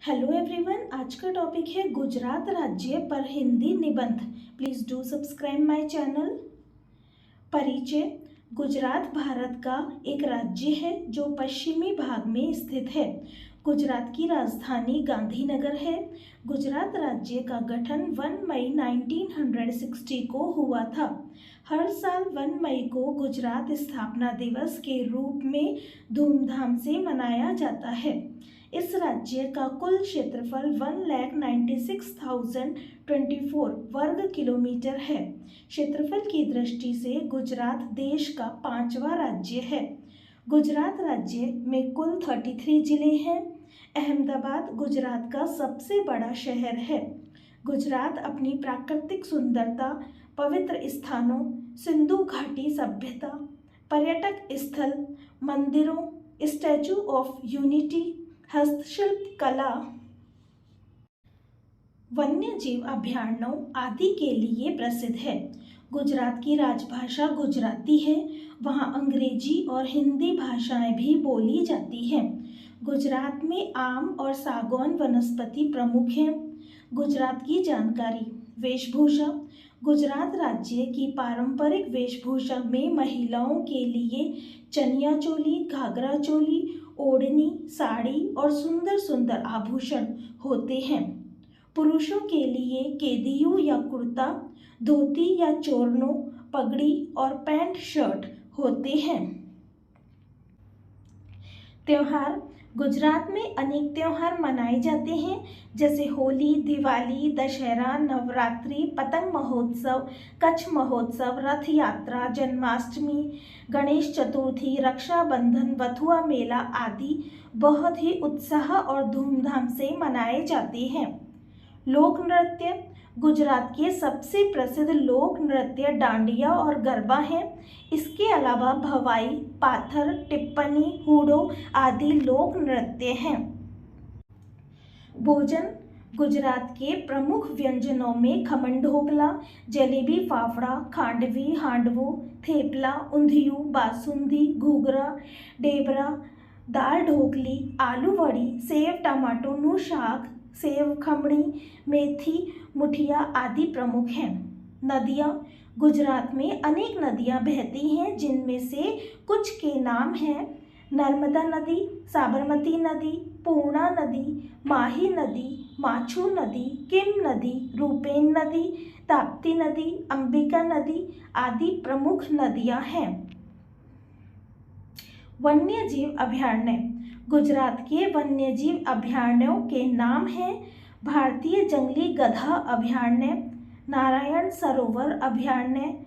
Hello everyone, आज का topic है गुजरात राज्य पर हिंदी निबंध। Please do subscribe my channel. परिचय। गुजरात भारत का एक राज्य है जो पश्चिमी भाग में स्थित है। गुजरात की राजधानी गांधीनगर है। गुजरात राज्य का गठन 1 मई 1960 को हुआ था। हर साल 1 मई को गुजरात स्थापना दिवस के रूप में धूमधाम से मनाया जाता है। इस राज्य का कुल क्षेत्रफल 1,96,024 वर्ग किलोमीटर है। क्षेत्रफल की दृष्टि से गुजरात देश का 5वां राज्य है। गुजरात राज्य में कुल 33 जिले हैं। अहमदाबाद गुजरात का सबसे बड़ा शहर है। गुजरात अपनी प्राकृतिक सुंदरता, पवित्र स्थानों, सिंधु घाटी सभ्यता, पर्यटक स्थल, मंदिरों, स्टैचू ऑफ यूनिटी, हस्तशिल्प कला, वन्य जीव अभयारण्यों आदि के लिए प्रसिद्ध है। गुजरात की राजभाषा गुजराती है। वहाँ अंग्रेजी और हिंदी भाषाएं भी बोली जाती हैं। गुजरात में आम और सागौन वनस्पति प्रमुख हैं। गुजरात की जानकारी। वेशभूषा। गुजरात राज्य की पारंपरिक वेशभूषा में महिलाओं के लिए चनिया चोली, घाघरा चोली, ओढ़नी, साड़ी और सुंदर सुंदर आभूषण होते हैं। पुरुषों के लिए केदियू या कुर्ता, धोती या चोरनो, पगड़ी और पैंट शर्ट होते हैं। त्योहार। गुजरात में अनेक त्योहार मनाए जाते हैं, जैसे होली, दिवाली, दशहरा, नवरात्रि, पतंग महोत्सव, कच्छ महोत्सव, रथ यात्रा, जन्माष्टमी, गणेश चतुर्थी, रक्षाबंधन, बथुआ मेला आदि बहुत ही उत्साह और धूमधाम से मनाए जाते हैं। लोक नृत्य। गुजरात के सबसे प्रसिद्ध लोक नृत्य डांडिया और गरबा हैं। इसके अलावा भवाई, पाथर, टिप्पणी, हूडो आदि लोक नृत्य हैं। भोजन। गुजरात के प्रमुख व्यंजनों में खमन ढोकला, जलेबी फाफड़ा, खांडवी, हांडवो, थेपला, ऊंधियू, बासुंदी, घूघरा, डेबरा, दाल ढोकली, आलू वड़ी, सेव टमाटोનું શાક, सेव खमणी, मेथी, मुठिया आदि प्रमुख हैं। नदियाँ। गुजरात में अनेक नदियाँ बहती हैं, जिनमें से कुछ के नाम हैं नर्मदा नदी, साबरमती नदी, पूर्णा नदी, माही नदी, माछू नदी, किम नदी, रूपेन नदी, ताप्ती नदी, अंबिका नदी आदि प्रमुख नदियाँ हैं। वन्य जीव अभयारण्य। गुजरात के वन्यजीव अभयारण्यों के नाम हैं भारतीय जंगली गधा अभयारण्य, नारायण सरोवर अभयारण्य,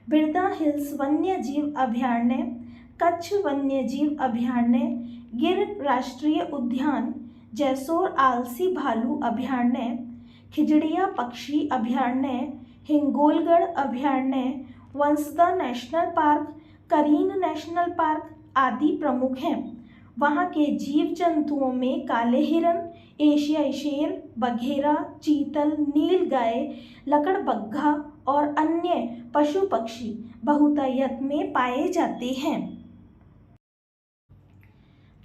बिरदा हिल्स वन्यजीव अभयारण्य, कच्छ वन्यजीव अभयारण्य, गिर राष्ट्रीय उद्यान, जैसोर आलसी भालू अभयारण्य, खिजड़िया पक्षी अभयारण्य, हिंगोलगढ़ अभयारण्य, वंसदा नेशनल पार्क, करीन नेशनल पार्क आदि प्रमुख हैं। वहाँ के जीव जंतुओं में काले हिरन, एशियाई शेर, बघेरा, चीतल, नीलगाय, लकड़बग्घा और अन्य पशु पक्षी बहुतायत में पाए जाते हैं।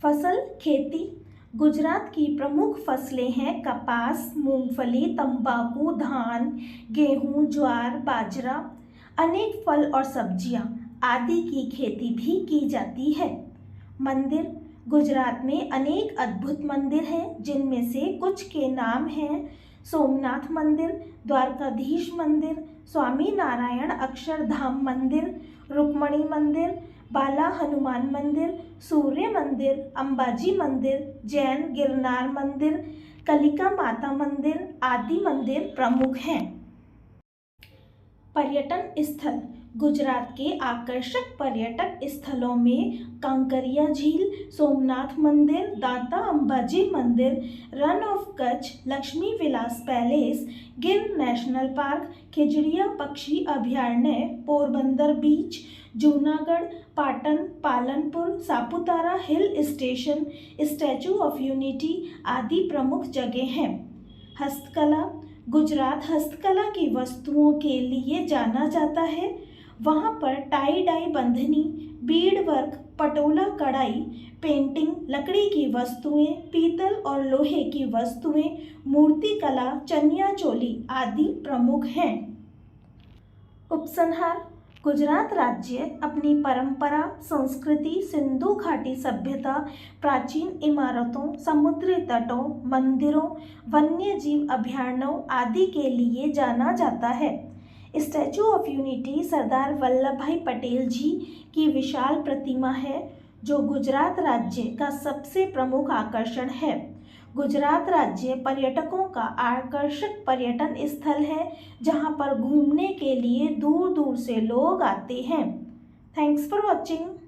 फसल खेती। गुजरात की प्रमुख फसलें हैं कपास, मूंगफली, तंबाकू, धान, गेहूं, ज्वार, बाजरा। अनेक फल और सब्जियां आदि की खेती भी की जाती है। मंदिर। गुजरात में अनेक अद्भुत मंदिर हैं, जिनमें से कुछ के नाम हैं सोमनाथ मंदिर, द्वारकाधीश मंदिर, स्वामी नारायण अक्षरधाम मंदिर, रुक्मणी मंदिर, बाला हनुमान मंदिर, सूर्य मंदिर, अंबाजी मंदिर, जैन गिरनार मंदिर, कलिका माता मंदिर आदि मंदिर प्रमुख हैं। पर्यटन स्थल। गुजरात के आकर्षक पर्यटक स्थलों में कांकरिया झील, सोमनाथ मंदिर, दाता अंबाजी मंदिर, run of Kutch, Laxmi Vilas palace, Gir national park, Khijadiya पक्षी अभयारण्य, Porbandar beach, Junagadh, Patan, Palanpur, Saputara hill station, statue of unity आदि प्रमुख जगह हैं। हस्तकला। गुजरात हस्तकला की वस्तुओं के लिए जाना जाता है। वहाँ पर tie dye bandhani, bead work, patola कढ़ाई, पेंटिंग, लकड़ी की वस्तुएं, पीतल और लोहे की वस्तुएं, मूर्ति कला, चनिया चोली आदि प्रमुख हैं। उपसंहार। गुजरात राज्य अपनी परंपरा, संस्कृति, सिंधु घाटी सभ्यता, प्राचीन इमारतों, समुद्री तटों, मंदिरों, वन्य जीव अभयारण्यों आदि के लिए जाना जाता है। Statue of unity Sardar Vallabh भाई पटेल जी की विशाल प्रतिमा है, जो गुजरात राज्य का सबसे प्रमुख आकर्षण है। गुजरात राज्य पर्यटकों का आकर्षक पर्यटन स्थल है, जहां पर घूमने के लिए दूर दूर से लोग आते हैं। Thanks for watching.